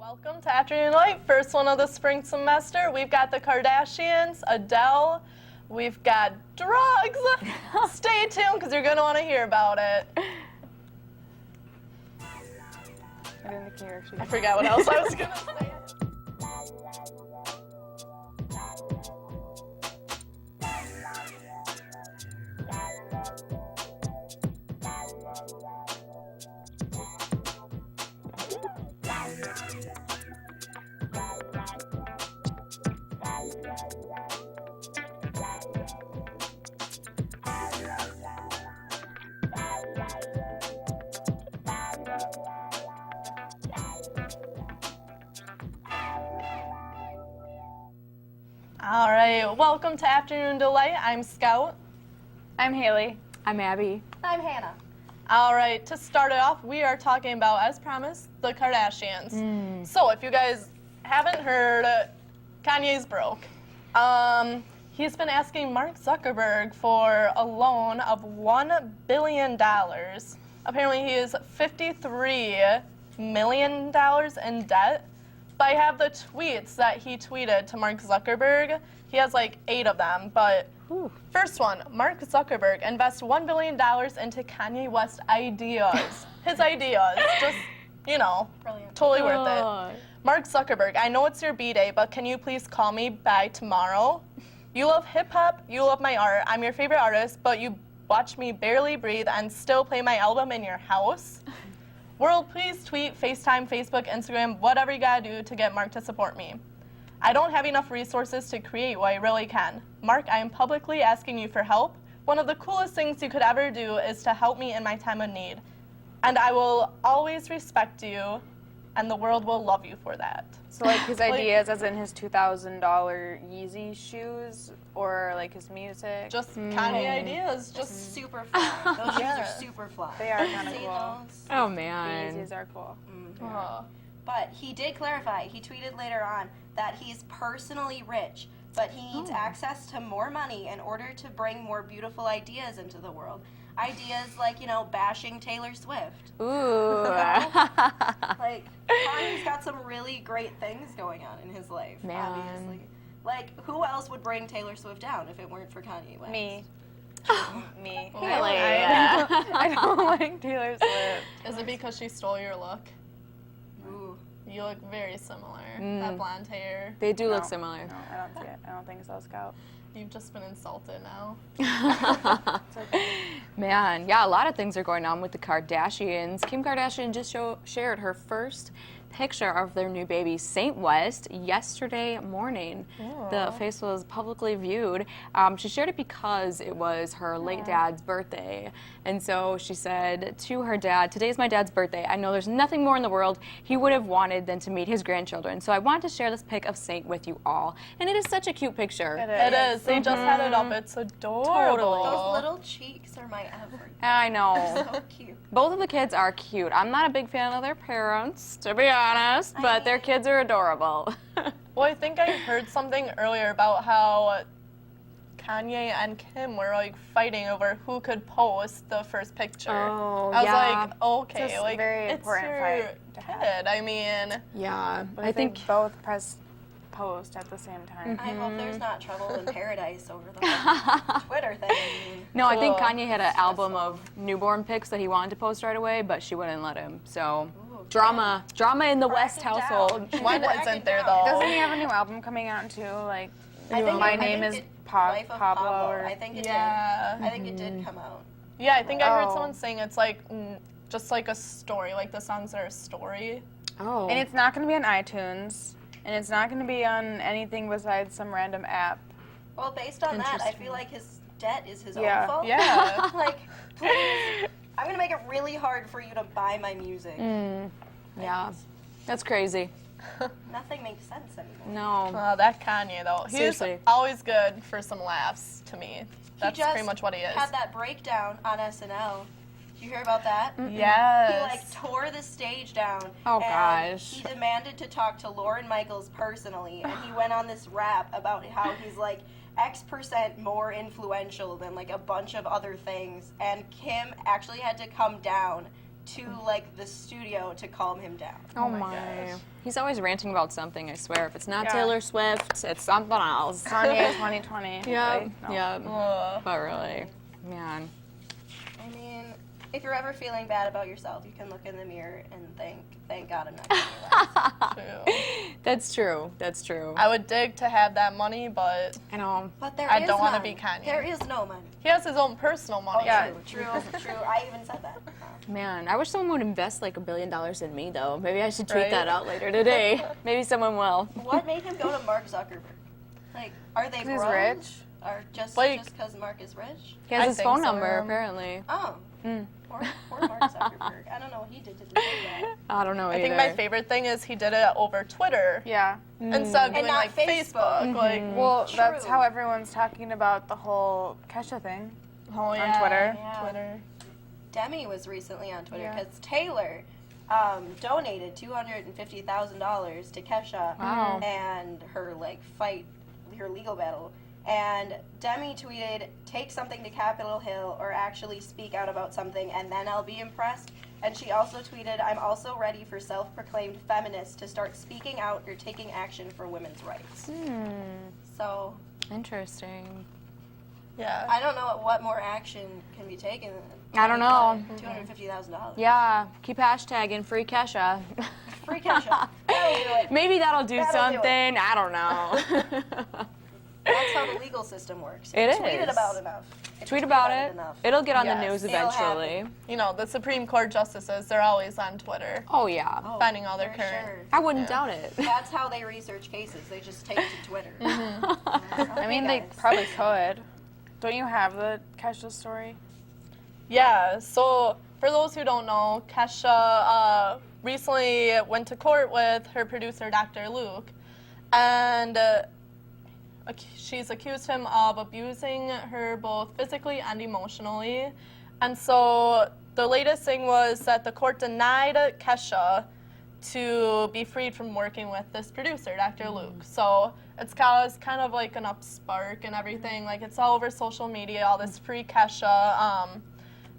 Welcome to Afternoon Light, first one of the spring semester. We've got the Kardashians, Adele, we've got drugs. Stay tuned because you're going to want to hear about it. I forgot what else I was going to say. All right, welcome to Afternoon Delight. I'm Scout. I'm Haley. I'm Abby. I'm Hannah. All right, to start it off, we are talking about, as promised, the Kardashians. So if you guys haven't heard, Kanye's broke. He's been asking Mark Zuckerberg for a loan of $1 billion. Apparently he is $53 million in debt. But I have the tweets that he tweeted to Mark Zuckerberg. He has like 8 of them, but first one, Mark Zuckerberg invests $1 billion into Kanye West ideas. His ideas, just, you know, Brilliant. totally worth it. Mark Zuckerberg, I know it's your B-day, but can you please call me by tomorrow? You love hip-hop, you love my art, I'm your favorite artist, but you watch me barely breathe and still play my album in your house? World, please tweet, FaceTime, Facebook, Instagram, whatever you gotta do to get Mark to support me. I don't have enough resources to create what I really can. Mark, I am publicly asking you for help. One of the coolest things you could ever do is to help me in my time of need. And I will always respect you, and the world will love you for that. So like his ideas as in his $2,000 Yeezy shoes or like his music? Just Kanye ideas, just Super fly. Those shoes are super fly. They are kind of See cool. those? Oh The man. Yeezys are cool. But he did clarify, he tweeted later on that he's personally rich, but he needs access to more money in order to bring more beautiful ideas into the world. Ideas like, you know, bashing Taylor Swift. Ooh. Like, Kanye's got some really great things going on in his life, Man. obviously. Like, who else would bring Taylor Swift down if it weren't for Kanye West? Me. Me. Haley. I don't like Taylor Swift. Is it because she stole your look? Ooh. You look very similar. That blonde hair. They do look No. similar. No, I don't see it. I don't think so, Scout. You've just been insulted now. Man, yeah, a lot of things are going on with the Kardashians. Kim Kardashian just shared her first picture of their new baby, Saint West, yesterday morning. The face was publicly viewed. She shared it because it was her late dad's birthday. And so she said to her dad, "Today's my dad's birthday. I know there's nothing more in the world he would have wanted than to meet his grandchildren. So I want to share this pic of Saint with you all." And it is such a cute picture. It is. They just had it up. It's adorable. Those little cheeks are my everything. I know. So cute. Both of the kids are cute. I'm not a big fan of their parents, to be honest, but their kids are adorable. Well, I think I heard something earlier about how Kanye and Kim were like fighting over who could post the first picture. Oh, I was yeah. like, okay, It's a like very it's important your fight to have. kid. I mean, Yeah, But I if they think both press post at the same time. I hope there's not trouble in paradise over the whole Twitter thing. no, I think Cool. Kanye had an album of newborn pics that he wanted to post right away, but she wouldn't let him. So drama in the West it down. household. when Crack isn't it there down. though? Doesn't he have a new album coming out too? Like, I think My I Name think is it- Pablo. Life of Pablo. Or I think it Yeah. did. I think it did come out. Yeah, I think I heard Oh. someone saying it's like just like a story, like the songs are a story. Oh. and it's not going to be on iTunes, and it's not going to be on anything besides some random app. Well, based on that, I Interesting. feel like his debt is his Yeah. own fault. Yeah. Like, please, I'm gonna make it really hard for you to buy my music. yeah, that's crazy. Nothing makes sense anymore. No. Oh, that Kanye though. He's Seriously. always good for some laughs to me. That's just pretty much what he is. Had that breakdown on SNL. Did you hear about that? Yes. He like tore the stage down. Oh, and gosh. He demanded to talk to Lorne Michaels personally, and he went on this rap about how he's like X% more influential than like a bunch of other things. And Kim actually had to come down to like the studio to calm him down. Oh my my. gosh. He's always ranting about something, I swear. If it's not Yeah. Taylor Swift, it's something else. Kanye 2020. Yeah, right? No. yeah. Ugh. But really, man. I mean, if you're ever feeling bad about yourself, you can look in the mirror and thank God I'm not giving you less. True. That's true. That's true. I would dig to have that money, but I know. But there I is don't wanna none. be Kanye. There is no money. he has his own personal money. Yeah. True. I even said that. Man, I wish someone would invest like $1 billion in me, though. Maybe I should tweet Right? that out later today. Maybe someone will. What made him go to Mark Zuckerberg? Like, are they 'Cause he's bros? rich? Or just Like- because Mark is rich? He has I his think phone so, number, yeah. apparently. Oh. Mm. Poor Mark Zuckerberg. I don't know what he did to deserve that. I don't know I either. think my favorite thing is he did it over Twitter Yeah. instead of doing not like Facebook. Facebook. Like, Well, that's True. how everyone's talking about the whole Kesha thing. oh yeah, Twitter. Yeah. Twitter. Demi was recently on Twitter Yeah. because Taylor donated $250,000 to Kesha Wow. and her her legal battle. And Demi tweeted, "Take something to Capitol Hill or actually speak out about something, and then I'll be impressed." And she also tweeted, "I'm also ready for self-proclaimed feminists to start speaking out or taking action for women's rights." So Interesting. Yeah. I don't know what more action can be taken. I don't know. $250,000. Yeah, keep hashtagging free Kesha. Free Kesha. That'll do it. Maybe that'll do That'll do it. something. I don't know. That's how the legal system works. It Tweet it is. about enough. If you Tweet about it. enough. It'll get on the Yes. news It'll eventually. You know, the Supreme Court justices, they're always on Twitter. Oh yeah. Oh, finding all their for current- sure. I wouldn't doubt it. That's how they research cases. They just take to Twitter. I mean, they guys. probably could. Don't you have the Kesha story? Yeah, so for those who don't know, Kesha recently went to court with her producer, Dr. Luke, and she's accused him of abusing her both physically and emotionally. And so the latest thing was that the court denied Kesha to be freed from working with this producer, Dr. Luke. So it's caused kind of like an upspark and everything. Like it's all over social media, all this free Kesha.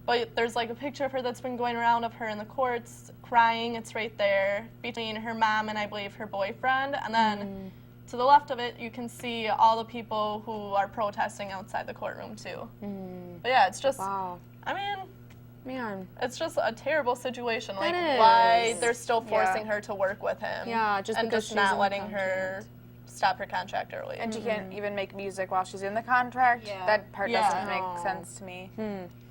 But there's like a picture of her that's been going around of her in the courts crying. It's right there between her mom and I believe her boyfriend. And then to the left of it, you can see all the people who are protesting outside the courtroom too. But yeah, it's just, Wow. I mean, Man. it's just a terrible situation. Like, It why is. they're still forcing Yeah. her to work with him. Yeah, just and because just she's not in letting the her stop her contract early. And she can't even make music while she's in the contract? Yeah. That part Yeah. doesn't No. make sense to me.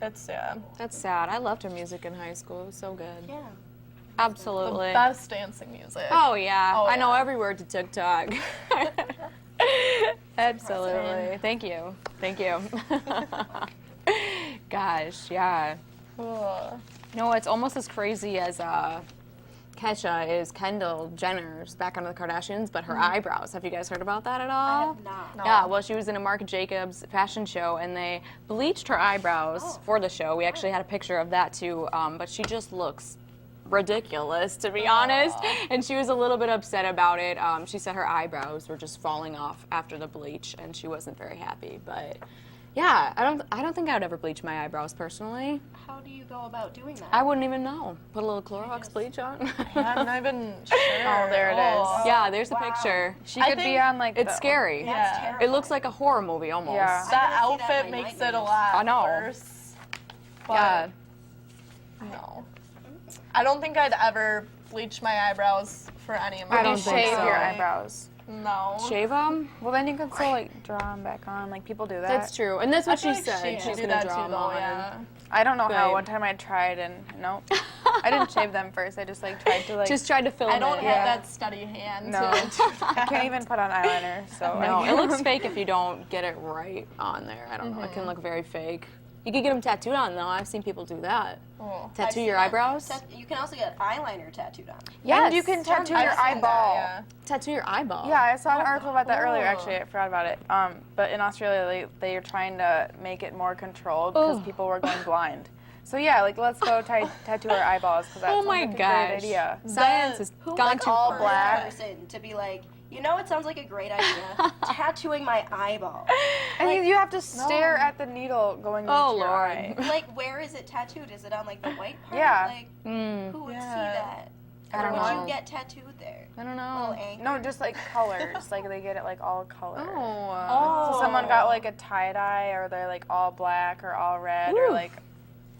It's yeah, That's sad. I loved her music in high school. It was so good. Yeah. the Absolutely. best dancing music. Oh yeah. Oh, I know yeah. every word to TikTok. Absolutely. Thank you. Thank you. Gosh, yeah. Ugh. No, it's almost as crazy as Kesha is Kendall Jenner's back onto the Kardashians, but her eyebrows. Have you guys heard about that at I all? have not. No. Yeah, well, she was in a Marc Jacobs fashion show, and they bleached her eyebrows for the show. We actually had a picture of that, too, but she just looks ridiculous, to be honest, and she was a little bit upset about it. She said her eyebrows were just falling off after the bleach, and she wasn't very happy, but... Yeah, I don't think I would ever bleach my eyebrows personally. How do you go about doing that? I wouldn't even know. Put a little Clorox bleach on. I'm not even sure. Oh, there it is. Yeah, there's a Wow. picture. She I could be think on like It's the, scary. That's Yeah. terrifying. It looks like a horror movie almost. Yeah. That I wanna see that outfit in my makes it a nightmares. lot I know. worse. But Yeah. no. I don't think I'd ever bleach my eyebrows for any of my I Would you don't think shave so. your eyebrows? No. Shave them? Well, then you can still like draw them back on. Like people do that. That's true. And that's I what feel she like said. she She's do gonna that draw too, them though, on. yeah. I don't know how. Right. One time I tried and nope. I didn't shave them first. I just like tried to like. Just tried to film I don't it. have Yeah. that steady hand No. to do I that. can't even put on eyeliner. So No, like, it looks fake if you don't get it right on there. I don't know. It can look very fake. You could get them tattooed on, though. I've seen people do that. Oh. I've Tattoo seen your that. eyebrows? You can also get eyeliner tattooed on. Yes. And you can tattoo I've your seen that, eyeball. yeah. tattoo your eyeball. Yeah, I saw an article about that earlier. cool. Actually, I forgot about it. But in Australia, they are trying to make it more controlled because Ugh. people were going blind. So yeah, like let's go tattoo our eyeballs because that Oh sounds my like a gosh. great idea. Science has gone like too all far. black. Person to be like, You know, it sounds like a great idea. Tattooing my eyeball. And you have to stare at the needle going into your eye. Like, where is it tattooed? Is it on like the white part? Yeah. Like, who would see that? I don't Or know. would you get tattooed there? I don't Little know. anchor? No, just like colors. Like they get it like all color. Oh. So someone got like a tie-dye, or they're like all black or all red, or like.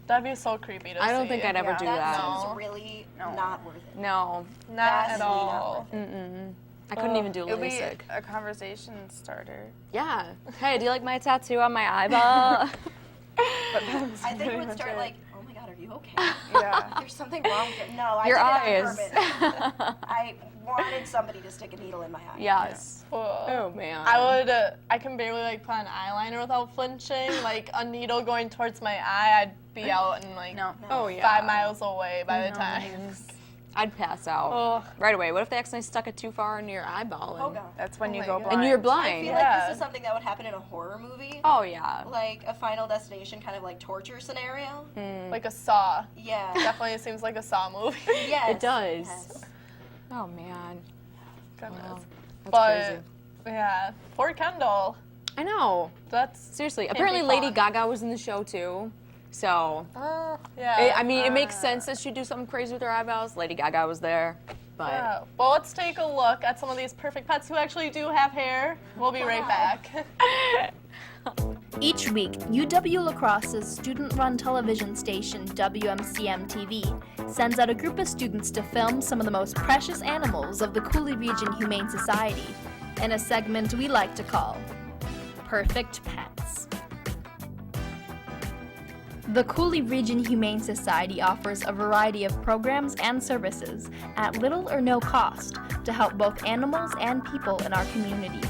That'd be so creepy to see. I don't think I'd ever do That that. sounds really not worth it. No. Not at Vastly not all. worth it. I couldn't even do It'll be LASIK. a conversation starter. Yeah. Hey, do you like my tattoo on my eyeball? I think it would start like, oh my god, are you okay? Yeah. There's something wrong with it. No, I Your did it on eyes. purpose. I wanted somebody to stick a needle in my eye. Yes. Ugh. Oh man. I can barely like put on eyeliner without flinching. Like a needle going towards my eye, I'd be out in like Oh yeah. 5 miles away by the time. I'd pass out Ugh. right away. What if they accidentally stuck it too far into your eyeball? Oh And, god. That's when Oh you my go God. blind. and you're I blind. feel like this is something that would happen in a horror movie. Oh yeah. Like a Final Destination kind of like torture scenario. Like a Saw. Yeah. Definitely seems like a Saw movie. Yes. It does. Yes. Oh man. Goodness. Wow. That's But crazy. yeah, poor Kendall. I know. That's Seriously. Can't Apparently be Lady fun. Gaga was in the show too. So yeah. I mean, it makes sense that she'd do something crazy with her eyeballs. Lady Gaga was there, but Yeah. Well, let's take a look at some of these perfect pets who actually do have hair. We'll be right back. Each week, UW La Crosse's student-run television station WMCM-TV sends out a group of students to film some of the most precious animals of the Cooley Region Humane Society in a segment we like to call Perfect Pets. The Cooley Region Humane Society offers a variety of programs and services at little or no cost to help both animals and people in our community.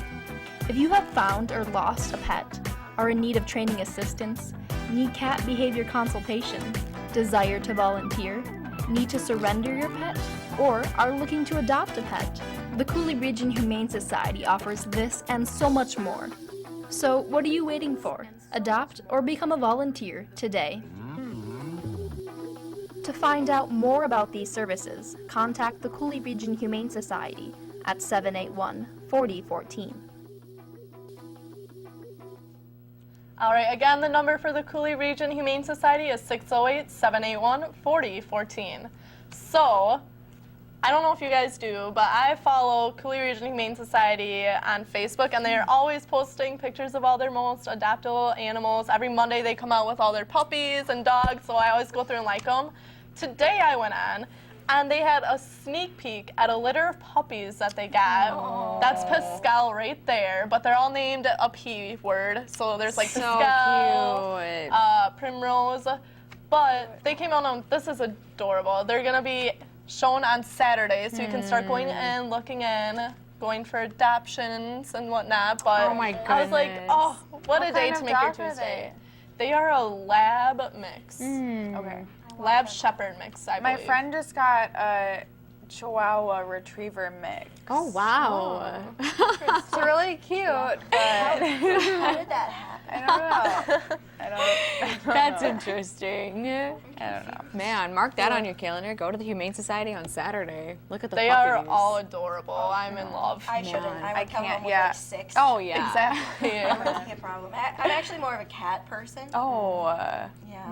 If you have found or lost a pet, are in need of training assistance, need cat behavior consultation, desire to volunteer, need to surrender your pet, or are looking to adopt a pet, the Cooley Region Humane Society offers this and so much more. So what are you waiting for? Adopt or become a volunteer today. To find out more about these services, contact the Cooley Region Humane Society at 781-4014. All right, again, the number for the Cooley Region Humane Society is 608-781-4014. So, I don't know if you guys do, but I follow Cooley Region Humane Society on Facebook, and they're always posting pictures of all their most adoptable animals. Every Monday they come out with all their puppies and dogs, so I always go through and like them. Today I went on, and they had a sneak peek at a litter of puppies that they got. Aww. That's Pascal right there, but they're all named a P word. So there's like So Pascal, cute. Primrose, but they came out on, this is adorable. They're gonna be shown on Saturday, so you can start going in, looking in, going for adoptions and whatnot. But Oh my I was like, goodness. oh, what a What day kind to of make your dog are Tuesday. They are a lab mix. Okay. Lab shepherd mix, I My believe. friend just got a Chihuahua Retriever mix. oh wow. It's really cute, but How did that happen? I don't know. I don't That's know. interesting. I don't know. Man, mark that on your calendar. Go to the Humane Society on Saturday. Look at the They puppies. are all adorable. I'm in love. I shouldn't. Man, I would I come can't, home with yeah. like 6. Oh yeah. Exactly. Yeah. That would be a problem. I'm actually more of a cat person. Oh, Yeah.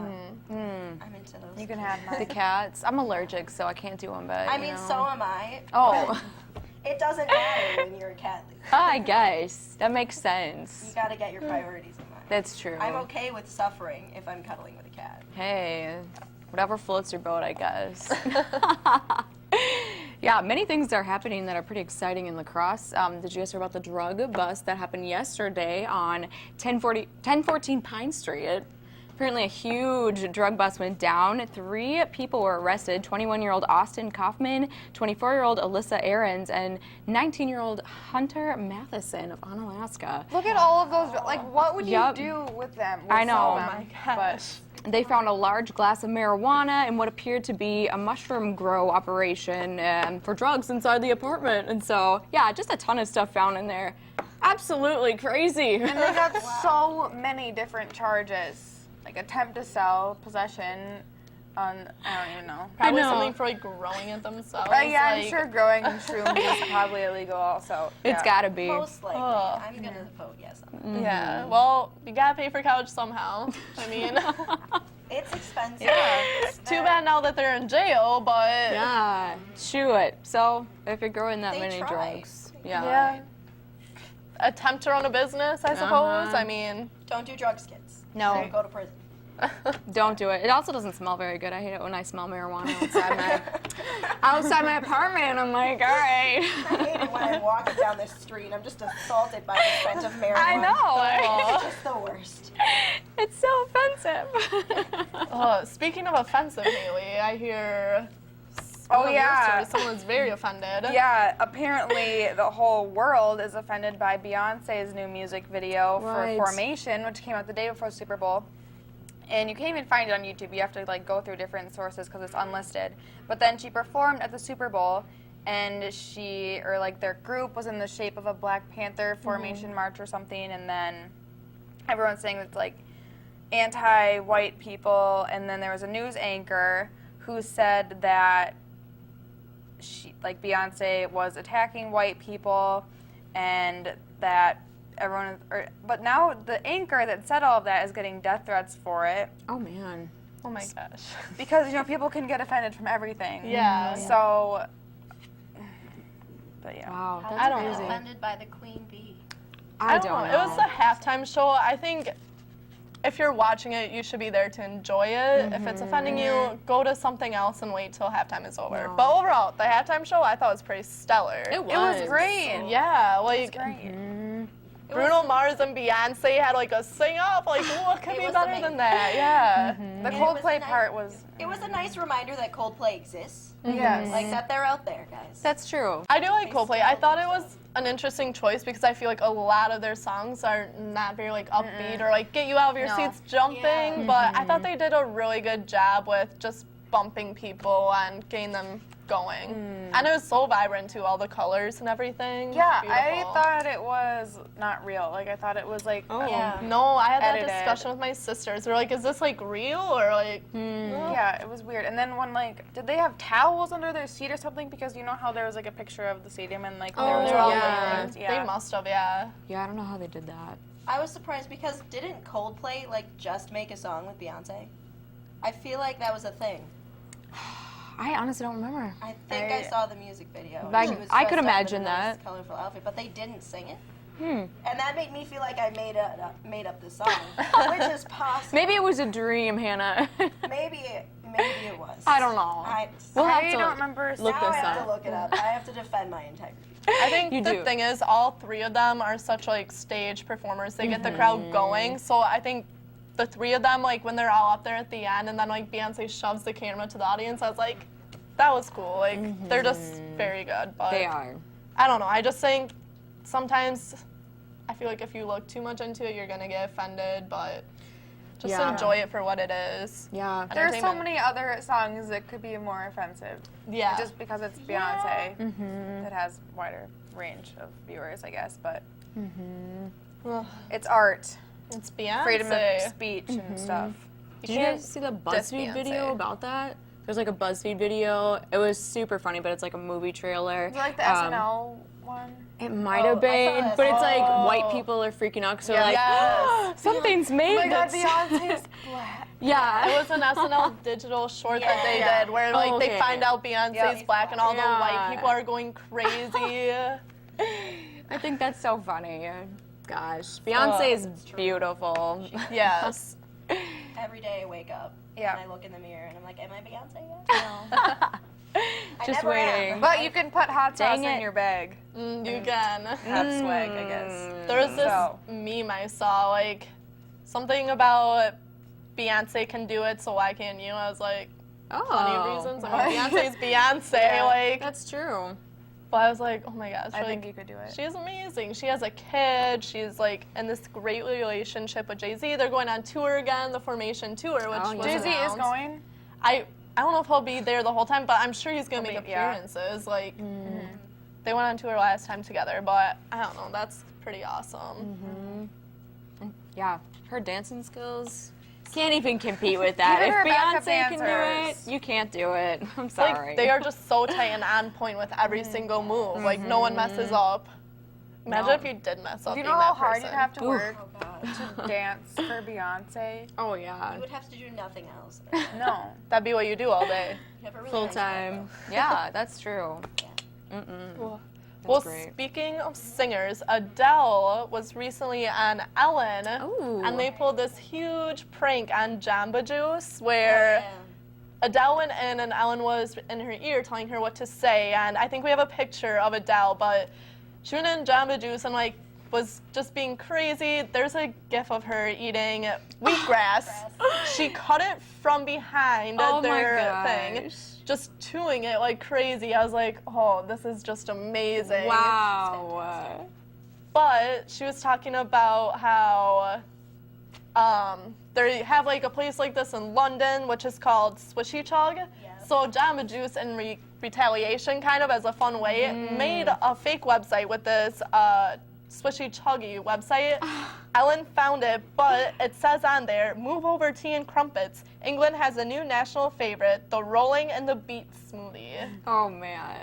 I'm into those. you can have The mine. cats. I'm allergic, so I can't do them. But I you mean, know. so am I. Oh, It doesn't matter when you're a cat. I guess that makes You sense. gotta get your priorities in mind. That's true. I'm okay with suffering if I'm cuddling with a cat. Hey, whatever floats your boat, I guess. Yeah, many things are happening that are pretty exciting in La Crosse. Did you guys hear about the drug bust that happened yesterday on 1014 Pine Street? Apparently a huge drug bust went down. 3 people were arrested, 21-year-old Austin Kaufman, 24-year-old Alyssa Ahrens, and 19-year-old Hunter Matheson of Onalaska. Look at all of those. Like, what would Yup. you do with them? I With know. some Oh of my them, gosh. They found a large glass of marijuana and what appeared to be a mushroom grow operation for drugs inside the apartment. And so, yeah, just a ton of stuff found in there. Absolutely crazy. And they got so many different charges, like attempt to sell, possession, I don't even know. Probably know. something for like growing it themselves. Yeah, I'm like- sure growing shrooms is probably illegal also. It's Yeah. gotta be. Most likely. Oh. I'm going to vote yes on that. Yeah. Well, you gotta pay for college somehow. I mean, It's expensive. it's too bad now that they're in jail, but Yeah, chew it. So if you're growing that They many try. drugs, yeah. yeah. Attempt to run a business, I suppose. I mean, Don't do drugs, kids. No. Or go to prison. Don't do it. It also doesn't smell very good. I hate it when I smell marijuana outside my apartment. And I'm like, all right. I hate it when I'm walking down the street and I'm just assaulted by the scent of marijuana. I know. It's just the worst. It's so offensive. speaking of offensive, Haley, I hear. Oh, yeah. Someone is very offended. Yeah, apparently the whole world is offended by Beyonce's new music video Right. for Formation, which came out the day before Super Bowl. And you can't even find it on YouTube. You have to like go through different sources because it's unlisted. But then she performed at the Super Bowl, and their group was in the shape of a Black Panther formation march or something, and then everyone's saying it's like anti-white people, and then there was a news anchor who said that Beyonce was attacking white people, and that but now the anchor that said all of that is getting death threats for it Oh man. Oh my gosh. because people can get offended from everything. Yeah. So, but yeah. Wow, that's I don't crazy. know. Offended by the queen bee. I don't know. It was the halftime show. I think if you're watching it, you should be there to enjoy it. If it's offending you, go to something else and wait till halftime is over. No. But overall, the halftime show I thought was pretty stellar. It It was great. Yeah, It was like great. Bruno Mars and Beyonce had like a sing off. Like, what could It be was better amazing. than that? Yeah. The And it was Coldplay nice. part was. It was a nice reminder that Coldplay exists. Yes. Like that they're out there, guys. That's true. I do like They Coldplay. still I thought it do was an interesting choice because I feel like a lot of their songs are not very like upbeat or like get you out of your No. seats jumping. Yeah. But I thought they did a really good job with just bumping people and getting them going. And it was so vibrant too, all the colors and everything. Yeah, I Beautiful. thought it was not real. Like I thought it was like. Yeah. No, I had that Edited. discussion with my sisters. They're like, is this like real or like Yeah, it was weird. And then when did they have towels under their seat or something? Because you know how there was like a picture of the stadium and like there was they're all yeah. wearing- They must have, yeah. Yeah, I don't know how they did that. I was surprised because didn't Coldplay just make a song with Beyonce? I feel like that was a thing. I honestly don't remember. I think I saw the music video. Like, She was I could dressed up in a imagine nice, that. colorful outfit, but they didn't sing it, Hmm. and that made me feel like I made up the song, which is possible. Maybe it was a dream, Hannah. Maybe it was. I don't know. I We'll have I to don't remember. look now I this have up. to look it up. I have to defend my integrity. I think You the do. thing is, all three of them are such like stage performers. They get the crowd going. So I think the three of them, like when they're all up there at the end, and then like Beyonce shoves the camera to the audience, I was like, that was cool. Like they're just very good. But They are. I don't know. I just think sometimes I feel like if you look too much into it, you're gonna get offended. But just Yeah. enjoy it for what it is. Yeah. There's so Entertainment. many other songs that could be more offensive. Yeah. Just because it's Beyonce, Mm-hmm. it has wider range of viewers, I guess. But Ugh, it's art, it's Beyonce. freedom of speech and stuff. Did you guys see the BuzzFeed Beyonce. video about that? There's like a BuzzFeed video. It was super funny, but it's like a movie trailer. Is it like the SNL one? It might Oh, have I been, saw but it's like Oh. white people are freaking out because they're Yeah. like, Yes. something's made. Oh my God, that's- Beyonce's black. Yeah. It was an SNL digital short that they Yeah. did where like they okay. find out Beyonce's Yep. black and all Yeah. the white people are going crazy. I think that's so funny. Gosh, Beyonce is beautiful. Yes. Every day I wake up Yeah. and I look in the mirror and I'm like, am I Beyonce yet? I Just never am. waiting. But you can put hot sauce Dang in it. your bag. You can. Have swag, I guess. There was this So. meme I saw, like something about Beyonce can do it, so why can't you? I was like, plenty of reasons. I mean, Beyonce's Beyonce, Yeah. like. That's true. But I was like, oh my gosh, I like, think you could do it. she's amazing. She has a kid. She's like in this great relationship with Jay-Z. They're going on tour again, the Formation tour, which Oh, was yeah. Jay-Z is announced. going. I don't know if he'll be there the whole time, but I'm sure he's gonna He'll make be- yeah. appearances. Like they went on tour last time together, but I don't know. That's pretty awesome. Yeah, her dancing skills, Can't even compete with that. Even If her backup Beyonce can do dancers. it, you can't do it. I'm sorry. Like, they are just so tight and on point with every single move. Like, no one messes up. Imagine if you did mess up Do you being know how that hard person. you'd have to work Oh God. to dance for Beyonce? Oh, yeah. You would have to do nothing else. No. That'd be what you do all day. You have a really Full nice time. life, Yeah, that's true. Well, great. speaking of singers, Adele was recently on Ellen, Ooh. and they pulled this huge prank on Jamba Juice where though. Adele went in and Ellen was in her ear telling her what to say. And I think we have a picture of Adele, but she went in Jamba Juice and like was just being crazy. There's a gif of her eating wheatgrass. She cut it from behind their thing, just chewing it like crazy. I was like, oh, this is just amazing. Wow. But she was talking about how they have like a place like this in London, which is called Swishy Chug. So Jamba Juice, in retaliation, kind of as a fun way, made a fake website with this Swishy Chuggy website. Ellen found it, but it says on there, move over tea and crumpets. England has a new national favorite, the rolling and the beet smoothie. Oh, man.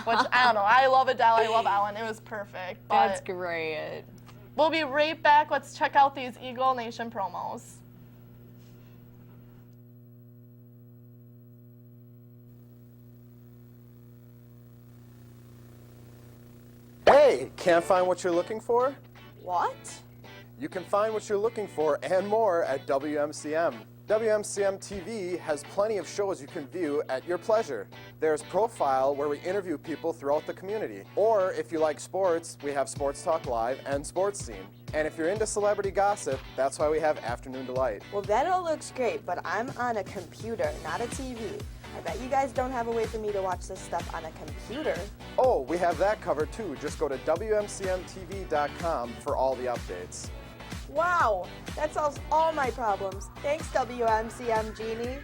Which, I don't know, I love Adele, I love Ellen, it was perfect. But That's great. we'll be right back. Let's check out these Eagle Nation promos. Hey, can't find what you're looking for? What? You can find what you're looking for and more at WMCM. WMCM TV has plenty of shows you can view at your pleasure. There's Profile, where we interview people throughout the community. Or if you like sports, we have Sports Talk Live and Sports Scene. And if you're into celebrity gossip, that's why we have Afternoon Delight. Well, that all looks great, but I'm on a computer, not a TV. I bet you guys don't have a way for me to watch this stuff on a computer. Oh, we have that covered too. Just go to WMCMTV.com for all the updates. Wow, that solves all my problems. Thanks, WMCM Genie.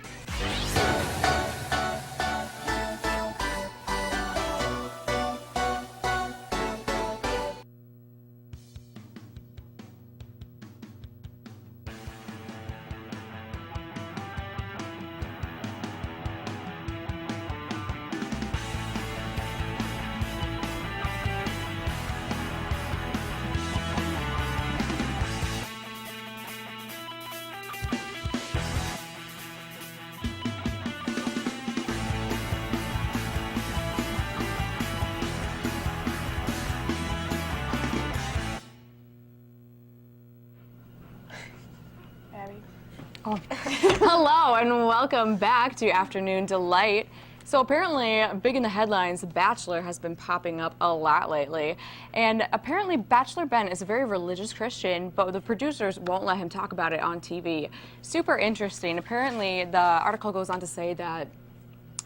Hello and welcome back to Afternoon Delight. So apparently, big in the headlines, The Bachelor has been popping up a lot lately. And apparently Bachelor Ben is a very religious Christian, but the producers won't let him talk about it on TV. Super interesting. Apparently, the article goes on to say that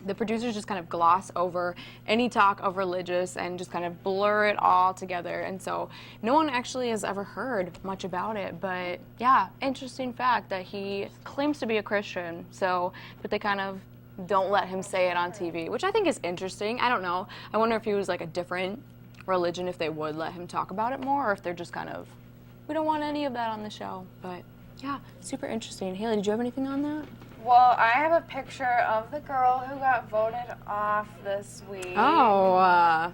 the producers just kind of gloss over any talk of religious and just kind of blur it all together. And so no one actually has ever heard much about it. But yeah, interesting fact that he claims to be a Christian. So, but they kind of don't let him say it on TV, which I think is interesting. I don't know. I wonder if he was like a different religion, if they would let him talk about it more, or if they're just kind of, we don't want any of that on the show. But yeah, super interesting. Haley, did you have anything on that? Well, I have a picture of the girl who got voted off this week. Oh.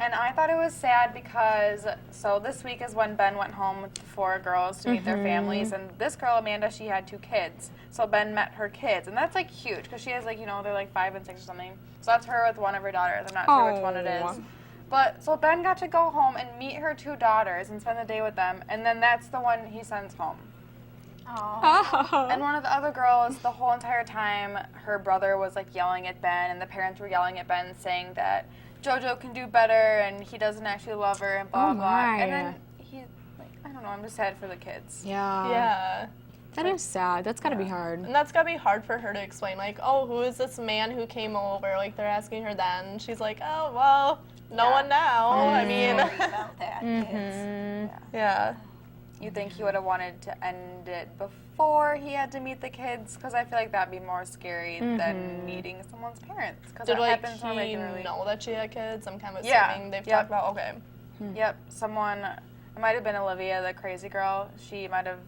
And I thought it was sad because, so this week is when Ben went home with the 4 girls to meet their families. And this girl, Amanda, she had 2 kids. So Ben met her kids. And that's like huge because she has like, you know, they're like 5 and 6 or something. So that's her with one of her daughters. I'm not sure which one it is. But so Ben got to go home and meet her 2 daughters and spend the day with them. And then that's the one he sends home. Oh. And one of the other girls, the whole entire time, her brother was like yelling at Ben, and the parents were yelling at Ben, saying that JoJo can do better, and he doesn't actually love her, and blah, Oh, blah. my. And then he, like, I don't know, I'm just sad for the kids. Yeah. Yeah. That is sad. That's gotta be hard. And that's gotta be hard for her to explain, like, oh, who is this man who came over? Like, they're asking her then. She's like, oh, well, no one now. I mean, Worry about that. yeah. You think he would have wanted to end it before he had to meet the kids? Because I feel like that'd be more scary than meeting someone's parents. Because Did, that like, happens more he regularly. know that she had kids? I'm kind of Yeah. assuming they've Yep. talked about, okay. Yep, someone, it might have been Olivia, the crazy girl. She might have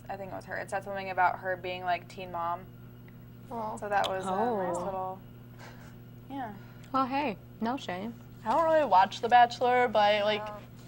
I think it was her. It said something about her being like teen mom. Oh. So that was a nice Oh. little, yeah. Well, hey, no shame. I don't really watch The Bachelor, but like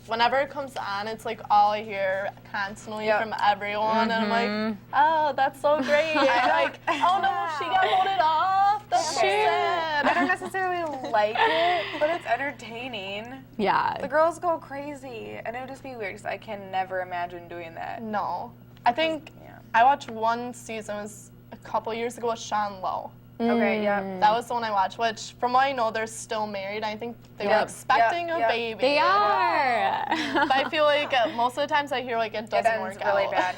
whenever it comes on, it's like all I hear constantly Yep. from everyone, and I'm like, oh, that's so great. And like, oh no, she got voted off. That's so sad. I don't necessarily like it, but it's entertaining. Yeah. The girls go crazy, and it would just be weird because I can never imagine doing that. No, I think Yeah. I watched one season. It was a couple years ago with Sean Lowe. Okay, yeah. That was the one I watched, which from what I know, they're still married. I think they were Yep. expecting a Yep. baby. They are. But I feel like most of the times I hear like it It doesn't ends work really out. bad.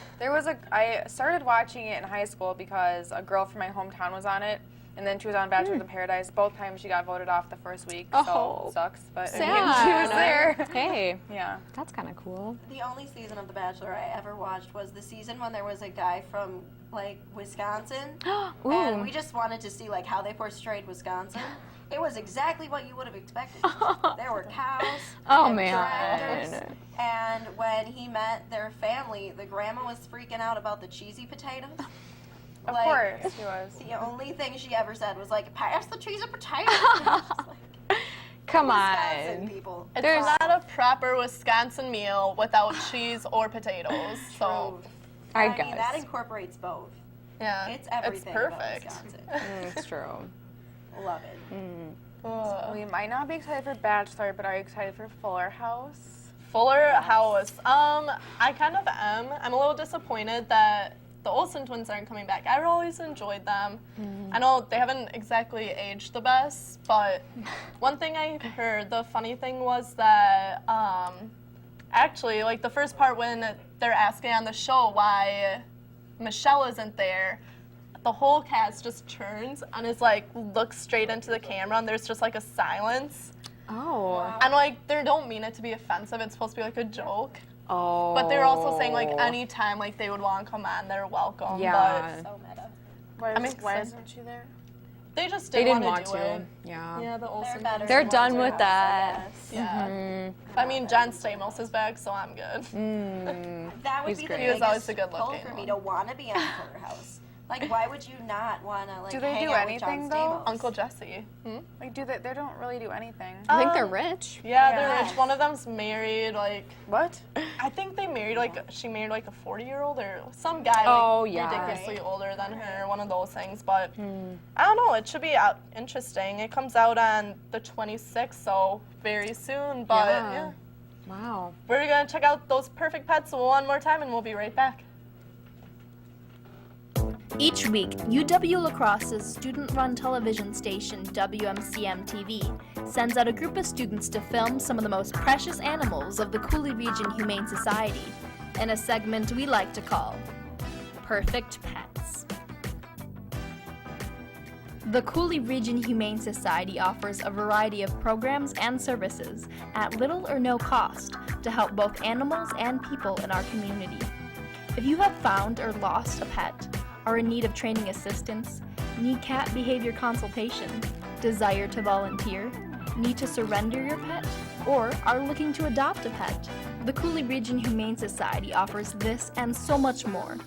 I started watching it in high school because a girl from my hometown was on it, and then she was on Bachelor in Paradise. Both times she got voted off the first week, Oh. so it sucks. But Sad. again, she was there. Hey, Yeah. that's kind of cool. The only season of The Bachelor I ever watched was the season when there was a guy from like Wisconsin, and we just wanted to see like how they portrayed Wisconsin. It was exactly what you would have expected. There were cows Oh, and man. tractors, and when he met their family, the grandma was freaking out about the cheesy potatoes. Of Like, course she was. The only thing she ever said was like, "Pass the cheesy potatoes." And I was just like, Come Wisconsin on. people. It's There's- not a proper Wisconsin meal without cheese or potatoes. So I mean, that guess. incorporates both. yeah, It's everything about perfect. Wisconsin. It's true. Love it. Ugh. We might not be excited for Bachelor, but are you excited for Fuller House? Fuller House. I kind of am. I'm a little disappointed that the Olsen twins aren't coming back. I always enjoyed them. I know they haven't exactly aged the best, but one thing I heard, the funny thing was that actually, like the first part when they're asking on the show why Michelle isn't there, the whole cast just turns and is like looks straight into the camera, and there's just like a silence. Oh. And like they don't mean it to be offensive. It's supposed to be like a joke. Oh. But they were also saying like anytime like they would want to come on, they're welcome. Yeah. So meta. Why excited. isn't she there? But they just They didn't, didn't want do to. it. Yeah. Yeah, the Olsen. better They're than done Walter with House, that. I guess. Yeah. I mean, John Stamos is back, so I'm good. That would He's be great. the He was always biggest a good pull looking for me one. to want to be on Fuller House. Like, why would you not want to like Do they hang do out with John anything, though? Stamos? Uncle Jesse. Like, they don't really do anything. I think they're rich. Yeah, they're Yes. rich. One of them's married. Like, What? I think they married like she married like a 40-year-old or some guy. Oh, like, yeah. ridiculously older than her. One of those things. But I don't know. It should be out interesting. It comes out on the 26th, so very soon. But yeah. Wow. We're going to check out those perfect pets one more time, and we'll be right back. Each week, UW La Crosse's student-run television station WMCM TV sends out a group of students to film some of the most precious animals of the Cooley Region Humane Society in a segment we like to call Perfect Pets. The Cooley Region Humane Society offers a variety of programs and services at little or no cost to help both animals and people in our community. If you have found or lost a pet, are in need of training assistance, need cat behavior consultation, desire to volunteer, need to surrender your pet, or are looking to adopt a pet, the Cooley Region Humane Society offers this and so much more.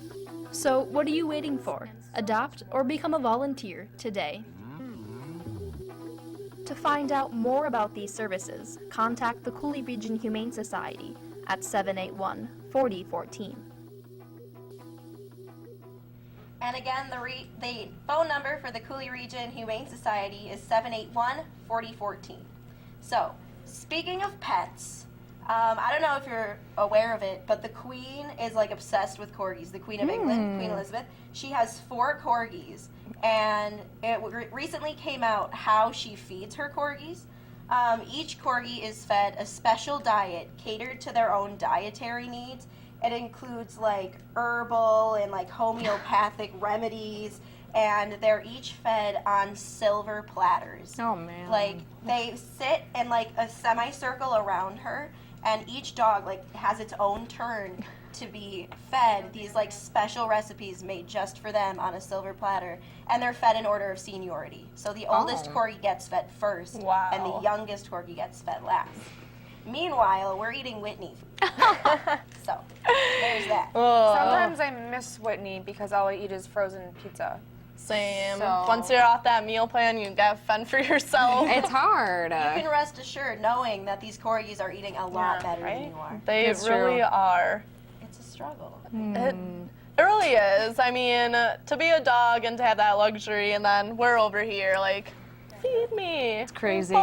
So what are you waiting for? Adopt or become a volunteer today. To find out more about these services, contact the Cooley Region Humane Society at 781-4014. And again, the phone number for the Cooley Region Humane Society is 781-4014. So, speaking of pets, I don't know if you're aware of it, but the Queen is like obsessed with corgis. The Queen of England, Queen Elizabeth, she has 4 corgis, and it recently came out how she feeds her corgis. Each corgi is fed a special diet catered to their own dietary needs. It includes like herbal and like homeopathic remedies, and they're each fed on silver platters. Oh, man. Like they sit in like a semicircle around her, and each dog like has its own turn to be fed these like special recipes made just for them on a silver platter, and they're fed in order of seniority. So the oldest corgi gets fed first, Wow. and the youngest corgi gets fed last. Meanwhile, we're eating Whitney. So, there's that. Sometimes I miss Whitney because all I eat is frozen pizza. Same. So- Once you're off that meal plan, you gotta fend for yourself. It's hard. You can rest assured knowing that these corgis are eating a lot better than you are. They It's really true. are. It's a struggle. It really is. I mean, to be a dog and to have that luxury, and then we're over here like, feed me. It's crazy.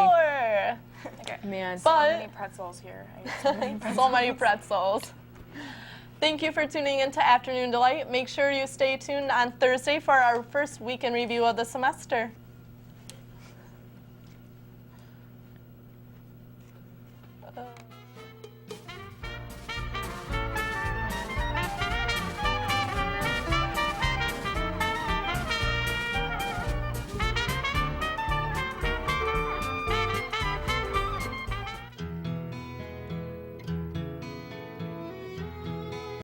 Man. So But- many pretzels here. I eat so many pretzels. So many pretzels. Thank you for tuning in to Afternoon Delight. Make sure you stay tuned on Thursday for our first week in review of the semester.